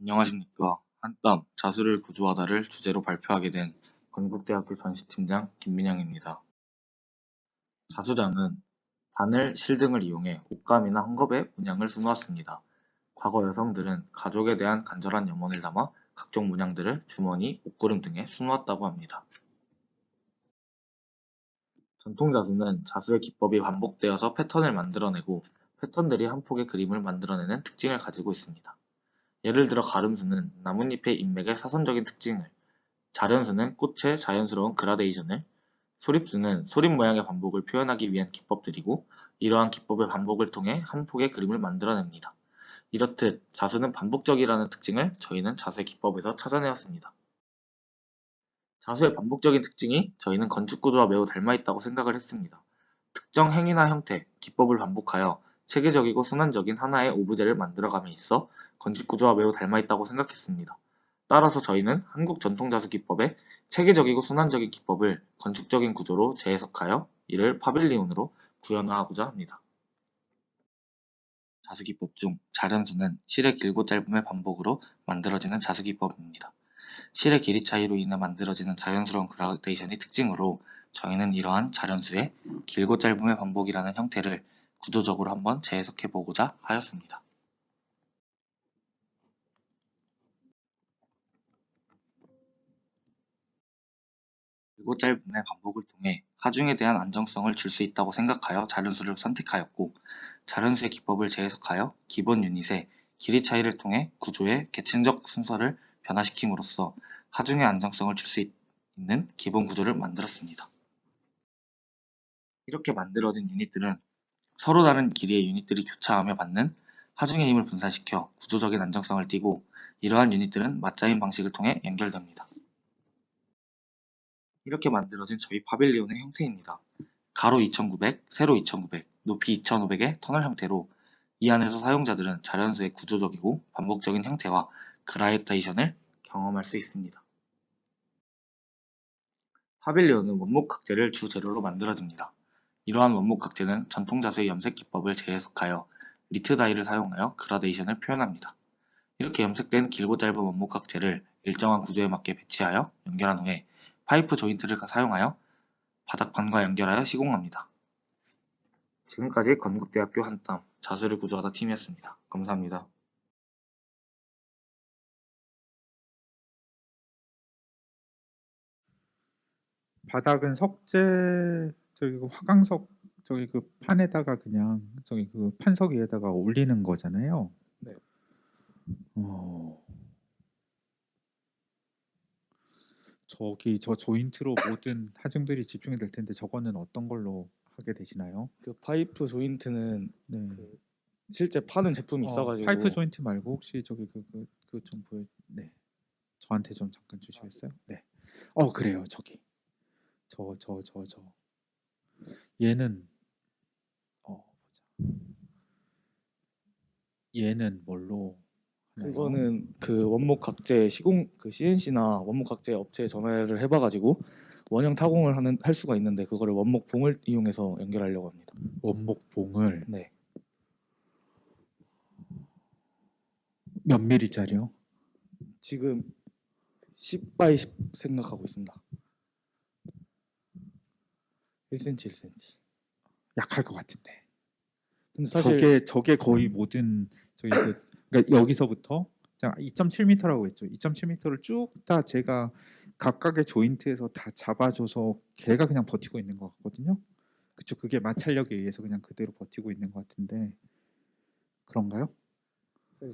안녕하십니까. 한땀 자수를 구조하다를 주제로 발표하게 된 건국대학교 전시팀장 김민영입니다. 자수장은 바늘, 실 등을 이용해 옷감이나 헝겊에 문양을 수놓았습니다. 과거 여성들은 가족에 대한 간절한 염원을 담아 각종 문양들을 주머니, 옷구름 등에 수놓았다고 합니다. 전통 자수는 자수의 기법이 반복되어서 패턴을 만들어내고 패턴들이 한 폭의 그림을 만들어내는 특징을 가지고 있습니다. 예를 들어 가름수는 나뭇잎의 인맥의 사선적인 특징을, 자련수는 꽃의 자연스러운 그라데이션을, 소립수는 소립 모양의 반복을 표현하기 위한 기법들이고 이러한 기법의 반복을 통해 한 폭의 그림을 만들어냅니다. 이렇듯 자수는 반복적이라는 특징을 저희는 자수의 기법에서 찾아내었습니다. 자수의 반복적인 특징이 저희는 건축구조와 매우 닮아있다고 생각을 했습니다. 특정 행위나 형태, 기법을 반복하여 체계적이고 순환적인 하나의 오브제를 만들어감에 있어 건축구조와 매우 닮아있다고 생각했습니다. 따라서 저희는 한국 전통자수 기법의 체계적이고 순환적인 기법을 건축적인 구조로 재해석하여 이를 파빌리온으로 구현화하고자 합니다. 자수기법 중 자련수는 실의 길고 짧음의 반복으로 만들어지는 자수기법입니다. 실의 길이 차이로 인해 만들어지는 자연스러운 그라데이션이 특징으로 저희는 이러한 자련수의 길고 짧음의 반복이라는 형태를 구조적으로 한번 재해석해보고자 하였습니다. 길고 짧음의 반복을 통해 하중에 대한 안정성을 줄 수 있다고 생각하여 자련수를 선택하였고, 자련수의 기법을 재해석하여 기본 유닛의 길이 차이를 통해 구조의 계층적 순서를 변화시킴으로써 하중의 안정성을 줄 수 있는 기본 구조를 만들었습니다. 이렇게 만들어진 유닛들은 서로 다른 길이의 유닛들이 교차하며 받는 하중의 힘을 분산시켜 구조적인 안정성을 띠고, 이러한 유닛들은 맞자인 방식을 통해 연결됩니다. 이렇게 만들어진 저희 파빌리온의 형태입니다. 가로 2900, 세로 2900, 높이 2500의 터널 형태로 이 안에서 사용자들은 자련수의 구조적이고 반복적인 형태와 그라데이션을 경험할 수 있습니다. 파빌리온은 원목 각재를 주 재료로 만들어집니다. 이러한 원목 각재는 전통 자수의 염색 기법을 재해석하여 리트 다이를 사용하여 그라데이션을 표현합니다. 이렇게 염색된 길고 짧은 원목 각재를 일정한 구조에 맞게 배치하여 연결한 후에 파이프 조인트를 사용하여 바닥판과 연결하여 시공합니다. 지금까지 건국대학교 한땀 자수를 구조하다 팀이었습니다. 감사합니다. 바닥은 석재 저기 그 화강석 저기 그 판에다가 그냥 저기 그 판석 위에다가 올리는 거잖아요. 네. 저기 저 조인트로 모든 하중들이 집중이 될 텐데 저거는 어떤 걸로 하게 되시나요? 그 파이프 조인트는 네. 그 실제 파는 제품이 있어가지고 파이프 조인트 말고 혹시 저기 그 좀 보여. 네. 저한테 좀 잠깐 주시겠어요? 네. 그래요. 저기 저 얘는 보자. 얘는 뭘로 하나요? 그거는 그 원목 각재 시공 그 CNC나 원목 각재 업체에 전화를 해봐가지고 원형 타공을 할 수가 있는데 그거를 원목 봉을 이용해서 연결하려고 합니다. 원목 봉을 네. 몇 밀리짜리요? 지금 10 by 10 생각하고 있습니다. 1cm, 1cm. 약할 것 같은데. 근데 사실 저게 거의 모든 저희 그러니까 여기서부터 2.7m라고 했죠. 2.7m를 쭉 다 제가 각각의 조인트에서 다 잡아줘서 걔가 그냥 버티고 있는 것 같거든요. 그쵸? 그게 마찰력에 의해서 그냥 그대로 버티고 있는 것 같은데 그런가요?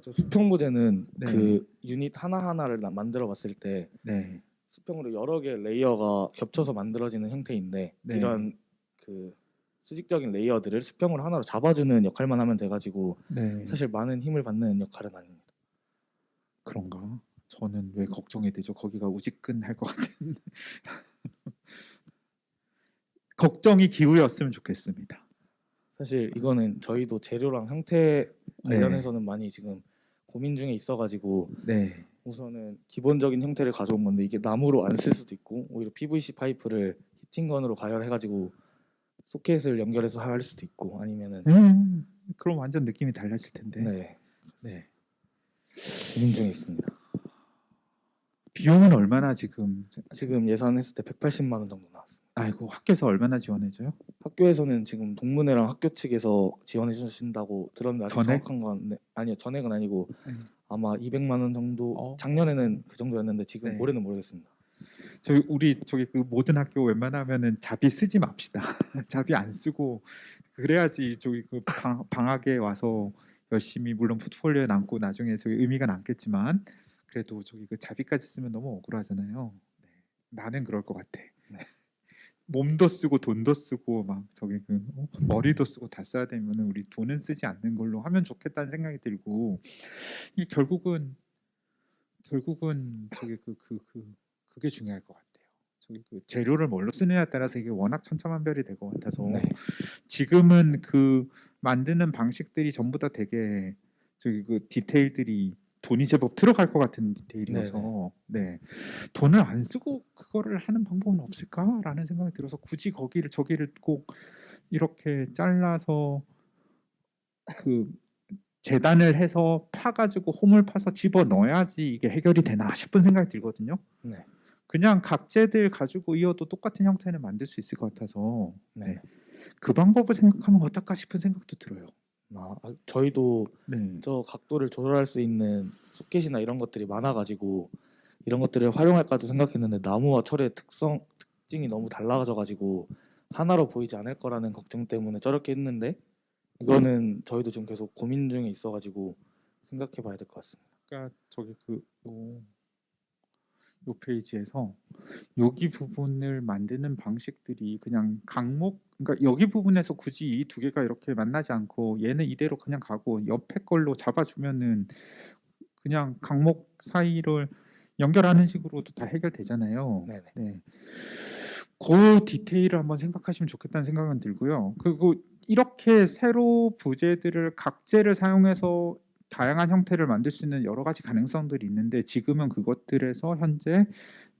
저 수평부재는 네. 그 유닛 하나하나를 만들어 봤을 때 네. 수평으로 여러 개의 레이어가 겹쳐서 만들어지는 형태인데 네. 이런 그 수직적인 레이어들을 수평으로 하나로 잡아주는 역할만 하면 돼가지고 네. 사실 많은 힘을 받는 역할은 아닙니다. 그런가? 저는 왜 걱정이 되죠? 거기가 우지끈할 것 같은데 걱정이 기우였으면 좋겠습니다. 사실 이거는 저희도 재료랑 형태 관련해서는 네. 많이 지금 고민 중에 있어가지고 네. 우선은 기본적인 형태를 가져온 건데 이게 나무로 안 쓸 수도 있고 오히려 PVC 파이프를 히팅건으로 가열해가지고 소켓을 연결해서 할 수도 있고 아니면은 그럼 완전 느낌이 달라질 텐데. 네. 네. 고민 중에 있습니다. 비용은 얼마나 지금? 지금 예산했을 때 180만 원 정도 나왔습니다. 아이고, 학교에서 얼마나 지원해줘요? 학교에서는 지금 동문회랑 학교 측에서 지원해 주신다고 들었는데 아직 전액? 정확한 건 아니요, 전액은 아니고 아마 200만 원 정도. 어. 작년에는 그 정도였는데 지금 네. 올해는 모르겠습니다. 우리 그 모든 학교 웬만하면은 자비 쓰지 맙시다. 자비 안 쓰고 그래야지 그 방학에 와서 열심히, 물론 포트폴리오에 남고 나중에 의미가 남겠지만 그래도 그 자비까지 쓰면 너무 억울하잖아요. 네. 나는 그럴 것 같아. 네. 몸도 쓰고 돈도 쓰고 막 머리도 쓰고 다 써야 되면은 우리 돈은 쓰지 않는 걸로 하면 좋겠다는 생각이 들고, 이 결국은 그게 중요할 것 같아요. 그 재료를 뭘로 쓰느냐에 따라서 이게 워낙 천차만별이 될 것 같아서 네. 지금은 그 만드는 방식들이 전부 다 되게 그 디테일들이 돈이 제법 들어갈 것 같은 디테일이어서 네. 돈을 안 쓰고 그거를 하는 방법은 없을까라는 생각이 들어서 굳이 저기를 꼭 이렇게 잘라서 그 재단을 해서 파가지고 홈을 파서 집어 넣어야지 이게 해결이 되나 싶은 생각이 들거든요. 네. 그냥 각재들 가지고 이어도 똑같은 형태는 만들 수 있을 것 같아서 네. 그 방법을 생각하면 어떨까 싶은 생각도 들어요. 저희도 네. 저 각도를 조절할 수 있는 소켓이나 이런 것들이 많아가지고 이런 것들을 활용할까도 생각했는데 나무와 철의 특징이 너무 달라져가지고 하나로 보이지 않을 거라는 걱정 때문에 저렇게 했는데 이거는 저희도 지금 계속 고민 중에 있어가지고 생각해봐야 될 것 같습니다. 그러니까 요 페이지에서 여기 부분을 만드는 방식들이 그냥 강목, 그러니까 여기 부분에서 굳이 이 두 개가 이렇게 만나지 않고 얘는 이대로 그냥 가고 옆에 걸로 잡아주면은 그냥 강목 사이를 연결하는 식으로도 다 해결되잖아요. 네네. 네. 그 디테일을 한번 생각하시면 좋겠다는 생각은 들고요. 그리고 이렇게 세로 부재들을 각재를 사용해서 다양한 형태를 만들 수 있는 여러 가지 가능성들이 있는데 지금은 그것들에서 현재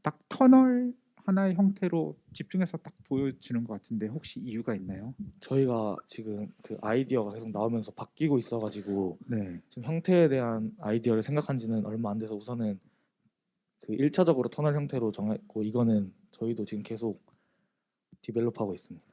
딱 터널 하나의 형태로 집중해서 딱 보여주는 것 같은데 혹시 이유가 있나요? 저희가 지금 그 아이디어가 계속 나오면서 바뀌고 있어가지고 네. 지금 형태에 대한 아이디어를 생각한 지는 얼마 안 돼서 우선은 그 1차적으로 터널 형태로 정했고 이거는 저희도 지금 계속 디벨롭하고 있습니다.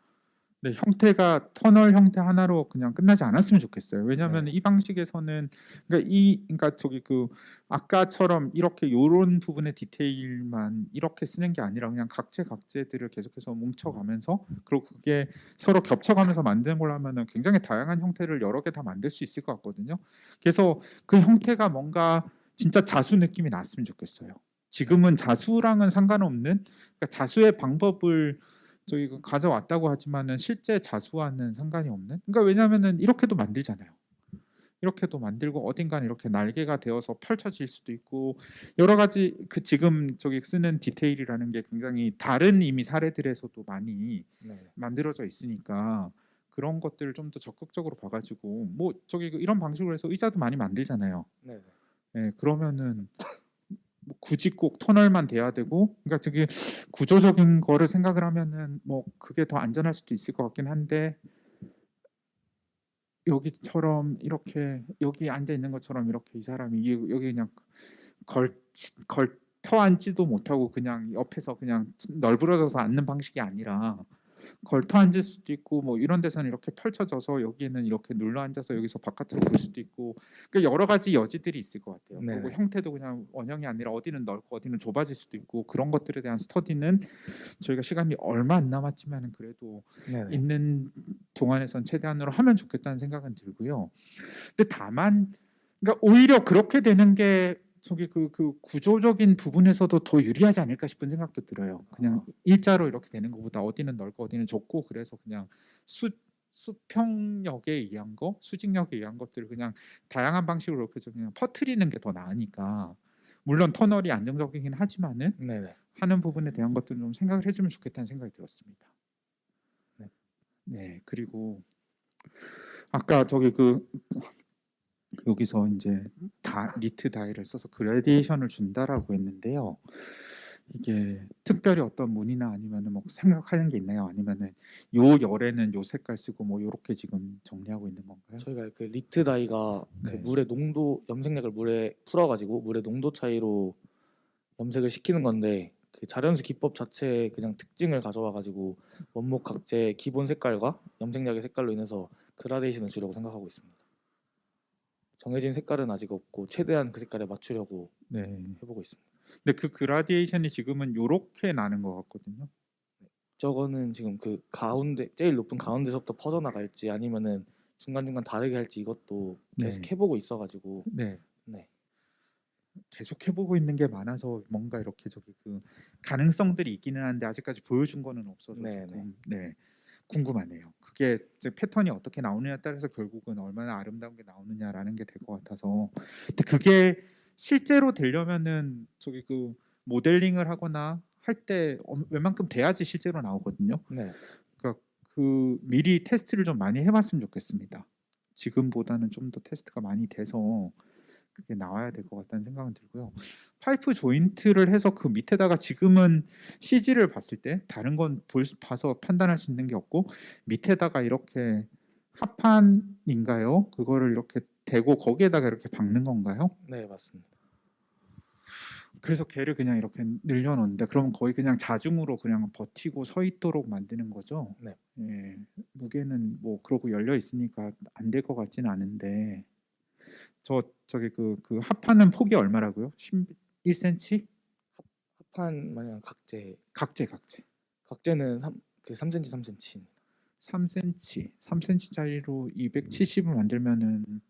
네, 형태가 터널 형태 하나로 그냥 끝나지 않았으면 좋겠어요. 왜냐하면 네. 이 방식에서는 그러니까 그 아까처럼 이렇게 요런 부분의 디테일만 이렇게 쓰는 게 아니라 그냥 각재들을 계속해서 뭉쳐가면서 그리고 그게 서로 겹쳐가면서 만드는 걸로 하면은 굉장히 다양한 형태를 여러 개 다 만들 수 있을 것 같거든요. 그래서 그 형태가 뭔가 진짜 자수 느낌이 났으면 좋겠어요. 지금은 자수랑은 상관없는, 그러니까 자수의 방법을 저희가 가져왔다고 하지만은 실제 자수와는 상관이 없는. 그러니까 왜냐하면은 이렇게도 만들잖아요. 이렇게도 만들고 어딘가는 이렇게 날개가 되어서 펼쳐질 수도 있고 여러 가지 그 지금 쓰는 디테일이라는 게 굉장히 다른 이미 사례들에서도 많이 만들어져 있으니까 그런 것들을 좀 더 적극적으로 봐가지고 뭐 이런 방식으로 해서 의자도 많이 만들잖아요. 네, 그러면은 뭐 굳이 꼭 터널만 돼야 되고, 그러니까 저기 구조적인 거를 생각을 하면은 뭐 그게 더 안전할 수도 있을 것 같긴 한데 여기처럼 이렇게 여기 앉아 있는 것처럼 이렇게 이 사람이 여기 그냥 걸터 앉지도 못하고 그냥 옆에서 그냥 널브러져서 앉는 방식이 아니라 걸터 앉을 수도 있고 뭐 이런 데서는 이렇게 펼쳐져서 여기는 이렇게 눌러 앉아서 여기서 바깥으로 볼 수도 있고 그러니까 여러 가지 여지들이 있을 것 같아요. 네네. 그리고 형태도 그냥 원형이 아니라 어디는 넓고 어디는 좁아질 수도 있고 그런 것들에 대한 스터디는 저희가 시간이 얼마 안 남았지만은 그래도 네네. 있는 동안에선 최대한으로 하면 좋겠다는 생각은 들고요. 근데 다만 그러니까 오히려 그렇게 되는 게 그 구조적인 부분에서도 더 유리하지 않을까 싶은 생각도 들어요. 그냥 일자로 이렇게 되는 것보다 어디는 넓고 어디는 좁고 그래서 그냥 수평력에 의한 거, 수직력에 의한 것들을 그냥 다양한 방식으로 이렇게 좀 그냥 퍼뜨리는 게 더 나으니까 물론 터널이 안정적이긴 하지만은 네네. 하는 부분에 대한 것들은 좀 생각을 해주면 좋겠다는 생각이 들었습니다. 네, 그리고 아까 여기서 이제 리트 다이를 써서 그라디에이션을 준다라고 했는데요. 이게 특별히 어떤 문이나 아니면은 뭐 생각하는 게 있나요? 아니면은 요 열에는 요 색깔 쓰고 뭐 요렇게 지금 정리하고 있는 건가요? 저희가 그 리트 다이가 그 네. 물의 농도 염색약을 물에 풀어가지고 물의 농도 차이로 염색을 시키는 건데 그 자연수 기법 자체의 그냥 특징을 가져와가지고 원목 각재의 기본 색깔과 염색약의 색깔로 인해서 그라데이션을 주려고 생각하고 있습니다. 정해진 색깔은 아직 없고 최대한 그 색깔에 맞추려고 네. 해보고 있습니다. 근데 그 그라디에이션이 지금은 요렇게 나는 것 같거든요. 저거는 지금 그 가운데 제일 높은 가운데서부터 퍼져나갈지 아니면은 중간중간 다르게 할지 이것도 계속 네. 해보고 있어가지고 네. 네. 계속 해보고 있는 게 많아서 뭔가 이렇게 저기 그 가능성들이 있기는 한데 아직까지 보여준 거는 없어서 네, 조금 궁금하네요. 그게 이제 패턴이 어떻게 나오느냐에 따라서 결국은 얼마나 아름다운 게 나오느냐라는 게 될 것 같아서. 근데 그게 실제로 되려면은 저기 그 모델링을 하거나 할 때 웬만큼 돼야지 실제로 나오거든요. 네. 그러니까 그 미리 테스트를 좀 많이 해봤으면 좋겠습니다. 지금보다는 좀 더 테스트가 많이 돼서 그게 나와야 될 것 같다는 생각은 들고요. 파이프 조인트를 해서 그 밑에다가 지금은 CG를 봤을 때 다른 건 봐서 판단할 수 있는 게 없고 밑에다가 이렇게 합판인가요? 그거를 이렇게 대고 거기에다가 이렇게 박는 건가요? 네, 맞습니다. 그래서 걔를 그냥 이렇게 늘려놓는데 그러면 거의 그냥 자중으로 그냥 버티고 서 있도록 만드는 거죠. 네. 예, 무게는 뭐 그러고 열려 있으니까 안 될 것 같지는 않은데 저기 그 합판은 폭이 얼마라고요? 11cm? 합판 마냥 각재 각재는 그 3cm 3cm 3cm 3cm짜리로 270을 만들면은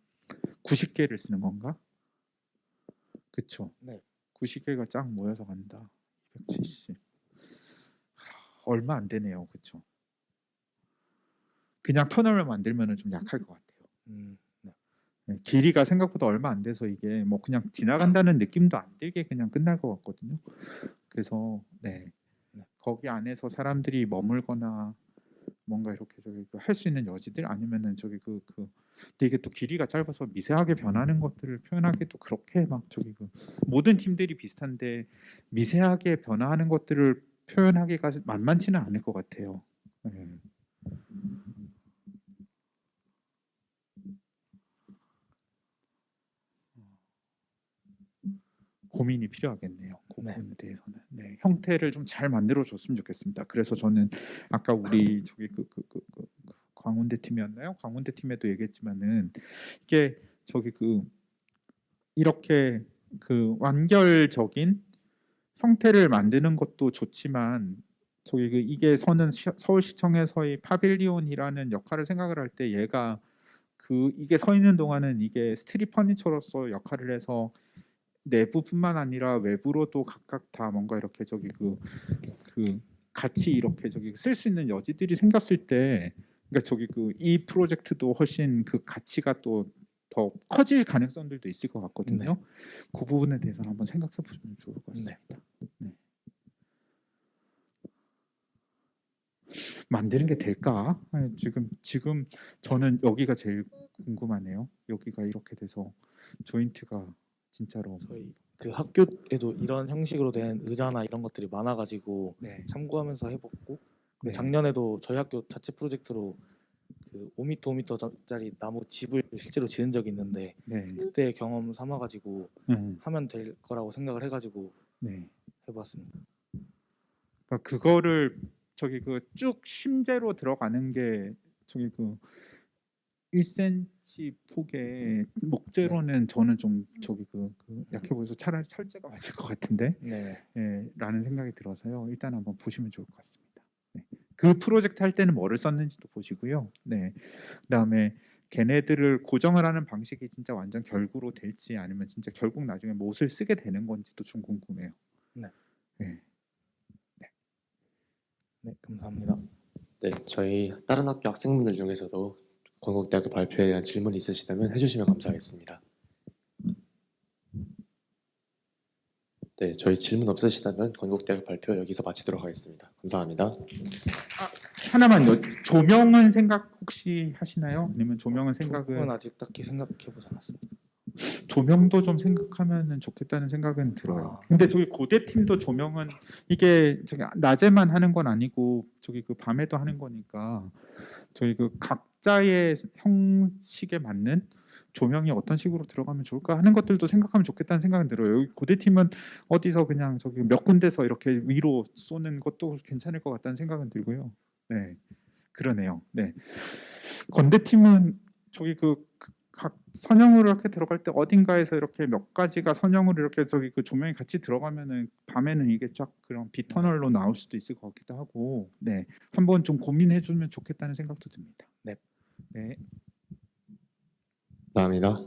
90개를 쓰는 건가? 그쵸? 네. 90개가 쫙 모여서 간다. 270 얼마 안 되네요. 그쵸? 그냥 터널을 만들면은 좀 약할 것 같아요. 네. 네, 길이가 생각보다 얼마 안 돼서 이게 뭐 그냥 지나간다는 느낌도 안 들게 그냥 끝날 것 같거든요. 그래서 거기 안에서 사람들이 머물거나 뭔가 이렇게 저기 할 수 있는 여지들 아니면은 저기 근데 이게 또 길이가 짧아서 미세하게 변하는 것들을 표현하기도 그렇게 막 저기 모든 팀들이 비슷한데 미세하게 변화하는 것들을 표현하기가 만만치는 않을 것 같아요. 네. 고민이 필요하겠네요. 그 부분에 대해서는 형태를 좀 잘 만들어 줬으면 좋겠습니다. 그래서 저는 아까 우리 저기 광운대 팀이었나요? 광운대 팀에도 얘기했지만은 이게 저기 이렇게 완결적인 형태를 만드는 것도 좋지만 저기 이게 서울시청에서의 파빌리온이라는 역할을 생각을 할 때 얘가 이게 서 있는 동안은 이게 스트릿 퍼니처로서 역할을 해서 내부뿐만 아니라 외부로도 각각 다 뭔가 이렇게 저기 같이 이렇게 저기 쓸 수 있는 여지들이 생겼을 때 그러니까 저기 이 프로젝트도 훨씬 그 가치가 또 더 커질 가능성들도 있을 것 같거든요. 그 부분에 대해서 한번 생각해 보시면 좋을 것 같습니다. 네. 만드는 게 될까? 아니, 지금 저는 여기가 제일 궁금하네요. 여기가 이렇게 돼서 조인트가 진짜로 저희 그 학교에도 이런 형식으로 된 의자나 이런 것들이 많아가지고 참고하면서 해봤고 작년에도 저희 학교 자체 프로젝트로 그 5m 5m짜리 나무 집을 실제로 지은 적이 있는데 그때 경험 삼아가지고 하면 될 거라고 생각을 해가지고 해봤습니다. 그러니까 그거를 저기 쭉 심재로 들어가는 게 저기 1cm 폭의 목재로는 저는 좀 저기 약해 보여서 차라리 철제가 맞을 것 같은데 라는 생각이 들어서요. 일단 한번 보시면 좋을 것 같습니다. 그 프로젝트 할 때는 뭐를 썼는지도 보시고요. 그다음에 걔네들을 고정을 하는 방식이 진짜 완전 결구로 될지 아니면 진짜 결국 나중에 못을 쓰게 되는 건지도 좀 궁금해요. 네, 감사합니다. 네, 저희 다른 학교 학생분들 중에서도 건국대학교 발표에 대한 질문이 있으시다면 해주시면 감사하겠습니다. 네, 저희 질문 없으시다면 건국대학교 발표 여기서 마치도록 하겠습니다. 감사합니다. 하나만 조명은 생각 혹시 하시나요? 아니면 조명은 조명은 생각을 아직 딱히 생각해보지 않았습니다. 조명도 좀 생각하면 좋겠다는 생각은 들어요. 아. 근데 저기 고대 팀도 조명은 이게 저기 낮에만 하는 건 아니고 저기 그 밤에도 하는 거니까 저희 그 각자의 형식에 맞는 조명이 어떤 식으로 들어가면 좋을까 하는 것들도 생각하면 좋겠다는 생각은 들어요. 여기 고대 팀은 어디서 그냥 저기 몇 군데서 이렇게 위로 쏘는 것도 괜찮을 것 같다는 생각은 들고요. 네, 그러네요. 네, 건대 팀은 저기 각 선형으로 이렇게 들어갈 때 어딘가에서 이렇게 몇 가지가 선형으로 이렇게 저기 그 조명이 같이 들어가면은 밤에는 이게 쫙 그런 비터널로 나올 수도 있을 것 같기도 하고, 네, 한번 좀 고민해 주면 좋겠다는 생각도 듭니다. 네. 네. 감사합니다.